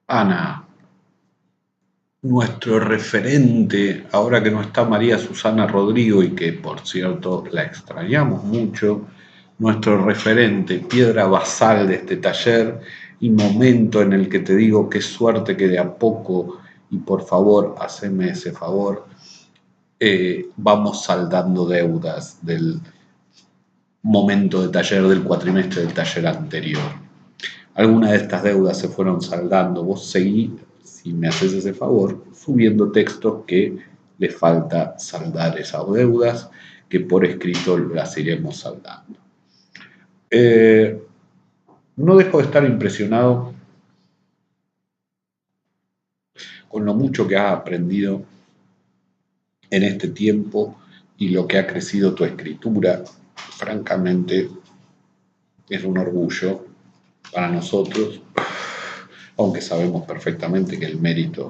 Ana, nuestro referente, ahora que no está María Susana Rodrigo y que por cierto la extrañamos mucho, nuestro referente, piedra basal de este taller y momento en el que te digo qué suerte que de a poco, y por favor, haceme ese favor, vamos saldando deudas del momento de taller del cuatrimestre del taller anterior. Algunas de estas deudas se fueron saldando. Vos seguí, si me haces ese favor, subiendo textos que le falta saldar esas deudas, que por escrito las iremos saldando. No dejo de estar impresionado con lo mucho que has aprendido en este tiempo y lo que ha crecido tu escritura. Francamente, es un orgullo para nosotros, aunque sabemos perfectamente que el mérito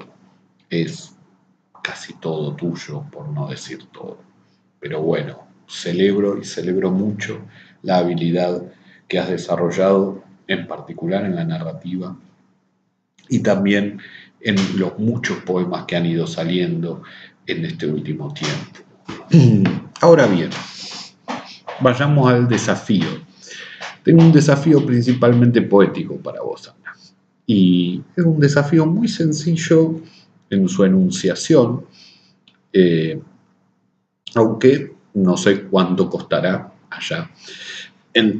es casi todo tuyo, por no decir todo. Pero bueno, celebro y celebro mucho la habilidad que has desarrollado, en particular en la narrativa y también en los muchos poemas que han ido saliendo en este último tiempo. Ahora bien, vayamos al desafío. Tengo un desafío principalmente poético para vos, Ana. Y es un desafío muy sencillo en su enunciación, aunque no sé cuánto costará allá en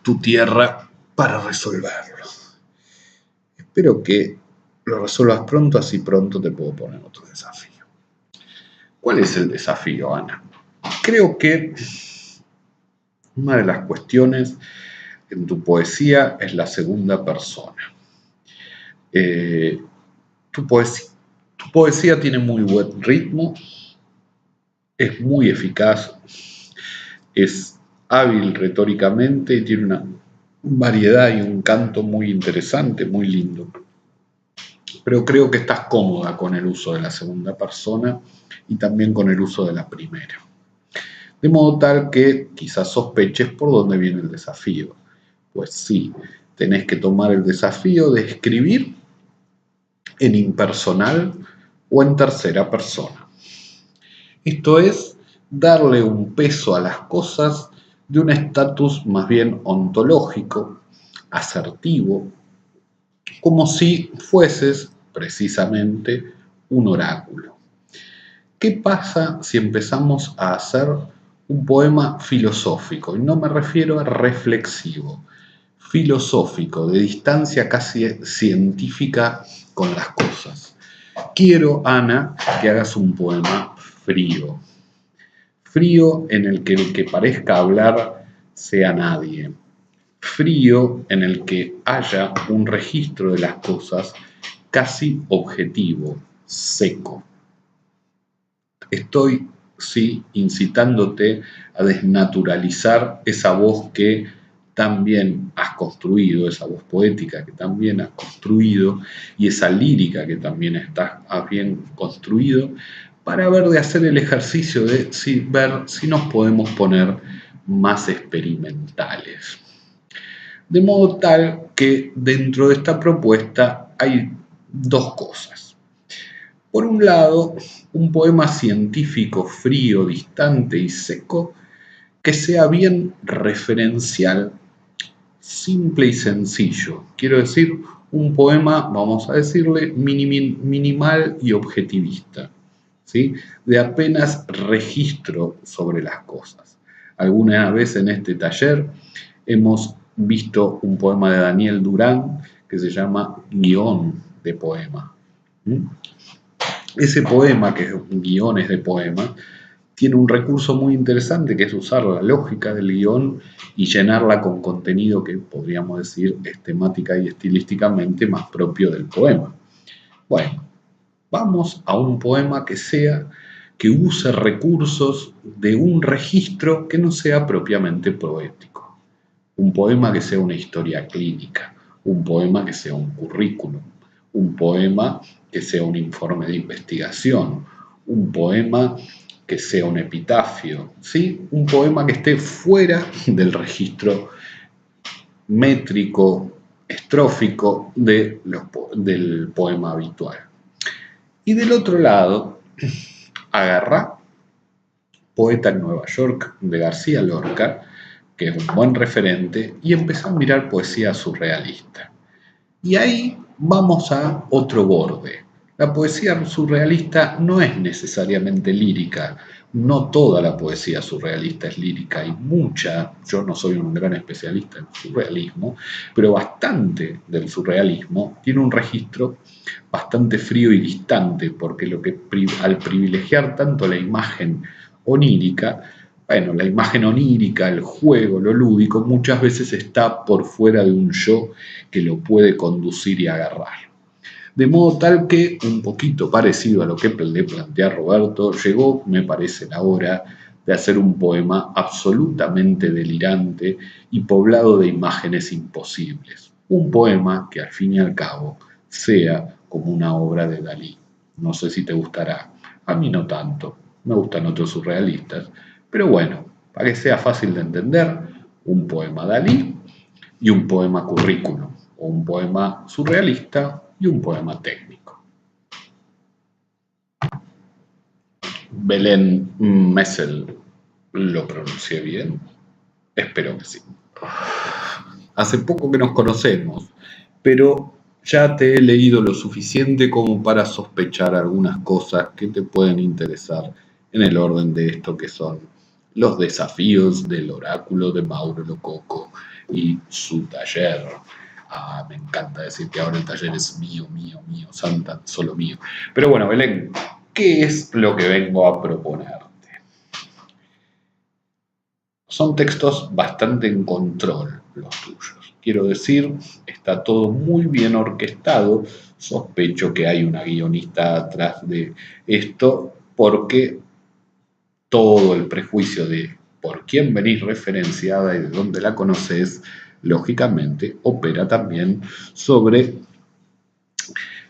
tu tierra para resolverlo. Espero que lo resuelvas pronto, así pronto te puedo poner otro desafío. ¿Cuál es el desafío, Ana? Creo que una de las cuestiones en tu poesía es la segunda persona. Tu poesía tiene muy buen ritmo, es muy eficaz, es hábil retóricamente y tiene una variedad y un canto muy interesante, muy lindo. Pero creo que estás cómoda con el uso de la segunda persona y también con el uso de la primera. De modo tal que quizás sospeches por dónde viene el desafío. Pues sí, tenés que tomar el desafío de escribir en impersonal o en tercera persona. Esto es darle un peso a las cosas de un estatus más bien ontológico, asertivo, como si fueses precisamente un oráculo. ¿Qué pasa si empezamos a hacer un poema filosófico? Y no me refiero a reflexivo, filosófico, de distancia casi científica con las cosas. Quiero, Ana, que hagas un poema frío. Frío en el que parezca hablar sea nadie. Frío en el que haya un registro de las cosas casi objetivo, seco. Estoy, sí, incitándote a desnaturalizar esa voz que también has construido, esa voz poética que también has construido y esa lírica que también has bien construido, para ver de hacer el ejercicio de ver si nos podemos poner más experimentales. De modo tal que dentro de esta propuesta hay dos cosas. Por un lado, un poema científico frío, distante y seco que sea bien referencial, simple y sencillo. Quiero decir, un poema, vamos a decirle, minimal y objetivista, ¿sí? De apenas registro sobre las cosas. Alguna vez en este taller hemos visto un poema de Daniel Durán que se llama Guión de poema. Ese poema, que es guiones de poema, tiene un recurso muy interesante que es usar la lógica del guión y llenarla con contenido que podríamos decir es temática y estilísticamente más propio del poema. Bueno, vamos a un poema que use recursos de un registro que no sea propiamente poético. Un poema que sea una historia clínica, un poema que sea un currículum, un poema que sea un informe de investigación, un poema que sea un epitafio, ¿sí? Un poema que esté fuera del registro métrico, estrófico del poema habitual. Y del otro lado, agarra Poeta en Nueva York de García Lorca, que es un buen referente, y empezó a mirar poesía surrealista. Y ahí vamos a otro borde. La poesía surrealista no es necesariamente lírica, no toda la poesía surrealista es lírica, hay mucha, yo no soy un gran especialista en surrealismo, pero bastante del surrealismo tiene un registro bastante frío y distante, porque al privilegiar tanto la imagen onírica, bueno, la imagen onírica, el juego, lo lúdico, muchas veces está por fuera de un yo que lo puede conducir y agarrar. De modo tal que, un poquito parecido a lo que le plantea Roberto, llegó, me parece, la hora de hacer un poema absolutamente delirante y poblado de imágenes imposibles. Un poema que al fin y al cabo sea como una obra de Dalí. No sé si te gustará, a mí no tanto, me gustan otros surrealistas, pero bueno, para que sea fácil de entender, un poema Dalí y un poema currículum, o un poema surrealista y un poema técnico. Belén Messel, ¿lo pronuncié bien? Espero que sí. Hace poco que nos conocemos, pero ya te he leído lo suficiente como para sospechar algunas cosas que te pueden interesar en el orden de esto que son los desafíos del oráculo de Mauro Lococo y su taller. Me encanta decir que ahora el taller es mío, santa, solo mío. Pero bueno, Belén, ¿qué es lo que vengo a proponerte? Son textos bastante en control los tuyos. Quiero decir, está todo muy bien orquestado. Sospecho que hay una guionista atrás de esto porque todo el prejuicio de por quién venís referenciada y de dónde la conoces, lógicamente opera también sobre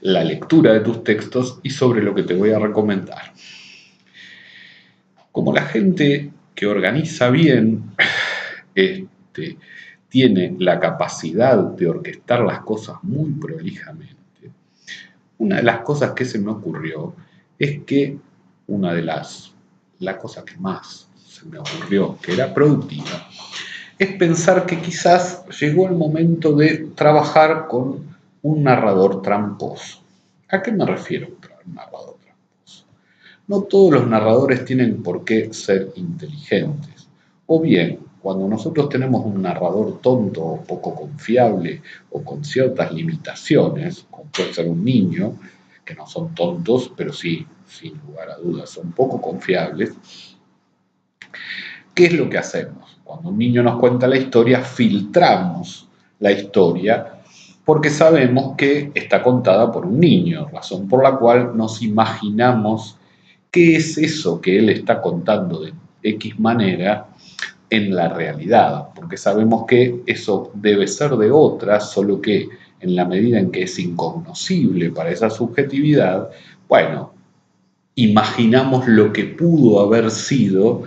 la lectura de tus textos y sobre lo que te voy a recomendar. Como la gente que organiza bien tiene la capacidad de orquestar las cosas muy prolijamente, una de las cosas que se me ocurrió es que la cosa que más se me ocurrió, que era productiva, es pensar que quizás llegó el momento de trabajar con un narrador tramposo. ¿A qué me refiero un narrador tramposo? No todos los narradores tienen por qué ser inteligentes. O bien, cuando nosotros tenemos un narrador tonto o poco confiable o con ciertas limitaciones, como puede ser un niño, que no son tontos, pero sí, sin lugar a dudas, son poco confiables, ¿qué es lo que hacemos? Cuando un niño nos cuenta la historia, filtramos la historia porque sabemos que está contada por un niño, razón por la cual nos imaginamos qué es eso que él está contando de X manera en la realidad, porque sabemos que eso debe ser de otra, solo que en la medida en que es incognoscible para esa subjetividad, bueno, imaginamos lo que pudo haber sido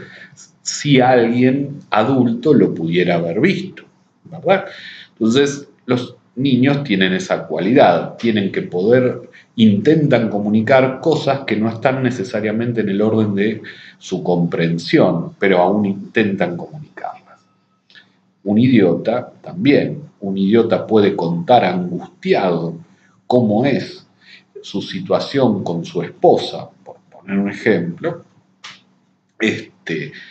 si alguien adulto lo pudiera haber visto, ¿verdad? Entonces, los niños tienen esa cualidad, tienen que poder, intentan comunicar cosas que no están necesariamente en el orden de su comprensión, pero aún intentan comunicarlas. Un idiota también, un idiota puede contar angustiado cómo es su situación con su esposa, por poner un ejemplo,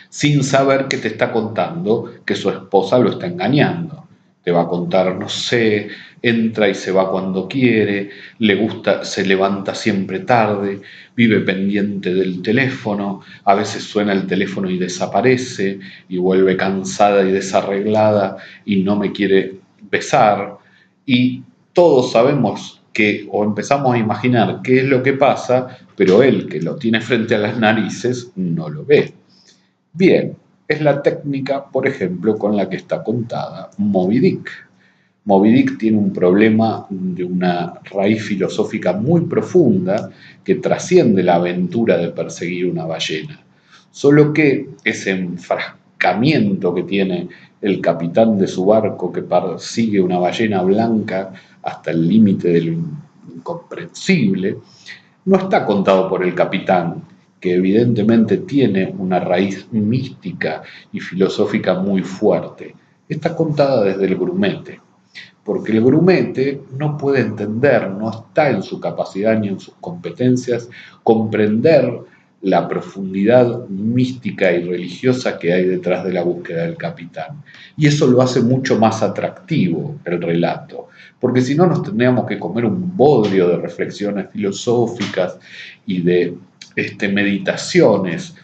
sin saber que te está contando que su esposa lo está engañando. Te va a contar, no sé, entra y se va cuando quiere, le gusta, se levanta siempre tarde, vive pendiente del teléfono, a veces suena el teléfono y desaparece, y vuelve cansada y desarreglada y no me quiere besar. Y todos sabemos que, o empezamos a imaginar qué es lo que pasa, pero él, que lo tiene frente a las narices, no lo ve. Bien, es la técnica, por ejemplo, con la que está contada Moby Dick. Moby Dick tiene un problema de una raíz filosófica muy profunda que trasciende la aventura de perseguir una ballena, solo que es acercamiento que tiene el capitán de su barco que persigue una ballena blanca hasta el límite de lo incomprensible, no está contado por el capitán, que evidentemente tiene una raíz mística y filosófica muy fuerte. Está contada desde el grumete, porque el grumete no puede entender, no está en su capacidad ni en sus competencias comprender la profundidad mística y religiosa que hay detrás de la búsqueda del capitán. Y eso lo hace mucho más atractivo el relato, porque si no nos tendríamos que comer un bodrio de reflexiones filosóficas y de meditaciones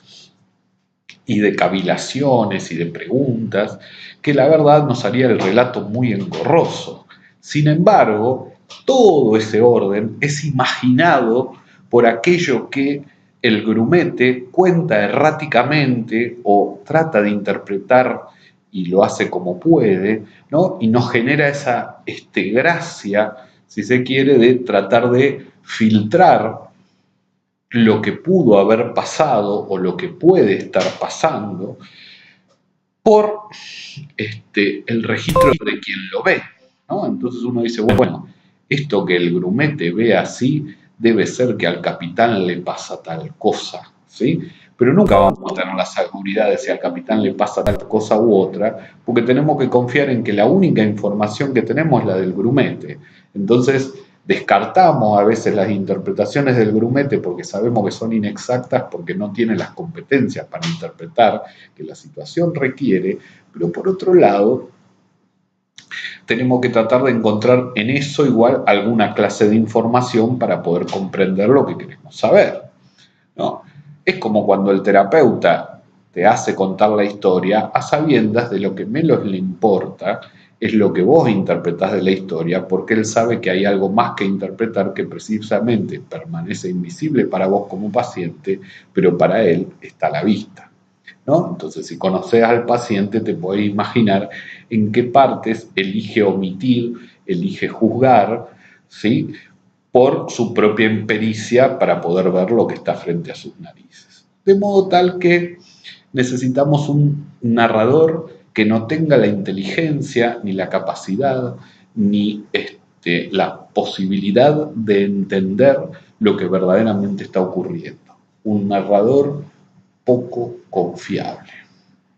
y de cavilaciones y de preguntas, que la verdad nos haría el relato muy engorroso. Sin embargo, todo ese orden es imaginado por aquello que el grumete cuenta erráticamente o trata de interpretar y lo hace como puede, ¿no? Y nos genera esa gracia, si se quiere, de tratar de filtrar lo que pudo haber pasado o lo que puede estar pasando por el registro de quien lo ve, ¿no? Entonces uno dice, bueno, esto que el grumete ve así debe ser que al capitán le pasa tal cosa, ¿sí? Pero nunca vamos a tener la seguridad de si al capitán le pasa tal cosa u otra, porque tenemos que confiar en que la única información que tenemos es la del grumete. Entonces, descartamos a veces las interpretaciones del grumete porque sabemos que son inexactas, porque no tiene las competencias para interpretar que la situación requiere, pero por otro lado, tenemos que tratar de encontrar en eso igual alguna clase de información para poder comprender lo que queremos saber, ¿no? Es como cuando el terapeuta te hace contar la historia a sabiendas de lo que menos le importa es lo que vos interpretás de la historia, porque él sabe que hay algo más que interpretar que precisamente permanece invisible para vos como paciente, pero para él está a la vista, ¿no? Entonces, si conoces al paciente, te podés imaginar en qué partes elige omitir, elige juzgar, ¿sí? Por su propia impericia para poder ver lo que está frente a sus narices. De modo tal que necesitamos un narrador que no tenga la inteligencia, ni la capacidad, ni la posibilidad de entender lo que verdaderamente está ocurriendo. Un narrador poco confiable,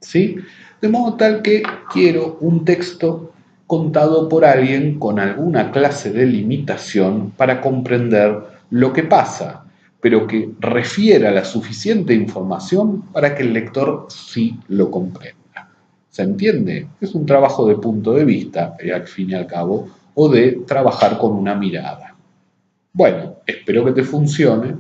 ¿sí? De modo tal que quiero un texto contado por alguien con alguna clase de limitación para comprender lo que pasa, pero que refiera la suficiente información para que el lector sí lo comprenda. ¿Se entiende? Es un trabajo de punto de vista, al fin y al cabo, o de trabajar con una mirada. Bueno, espero que te funcione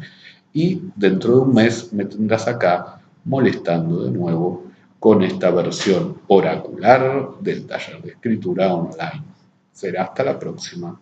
y dentro de un mes me tendrás acá molestando de nuevo con esta versión oracular del taller de escritura online. Será hasta la próxima.